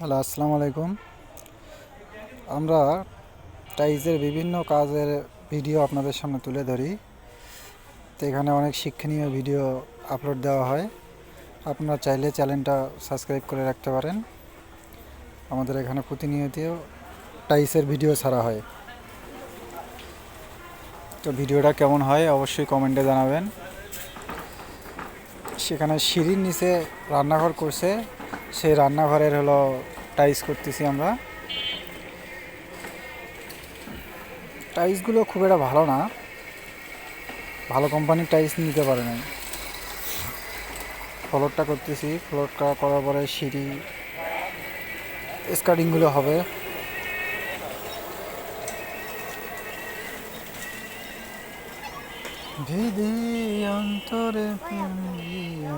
Hello, আসসালামু আলাইকুম। আমরা টাইলসের বিভিন্ন কাজের ভিডিও আপনাদের সামনে তুলে ধরি। তো এখানে অনেক শিক্ষণীয় ভিডিও আপলোড দেওয়া হয়। আপনারা চাইলে চ্যানেলটা সাবস্ক্রাইব করে রাখতে পারেন। আমাদের এখানে প্রতিনিয়ত টাইলসের ভিডিও ছাড়া হয়। তো ভিডিওটা কেমন হয় অবশ্যই কমেন্টে জানাবেন। সেখানে সিঁড়ির নিচে রান্নাঘর করছে, সেই রান্নাঘরের টাইলস করতেছি আমরা। টাইলসগুলো খুব একটা ভালো না, ভালো কোম্পানির টাইলস নিতে পারে না। ফ্লোরটা করতেছি, ফ্লোরটা করার পরে সিঁড়ি স্কার্টিংগুলো হবে। ভিদি অন্তরে প্রেম দিয়া।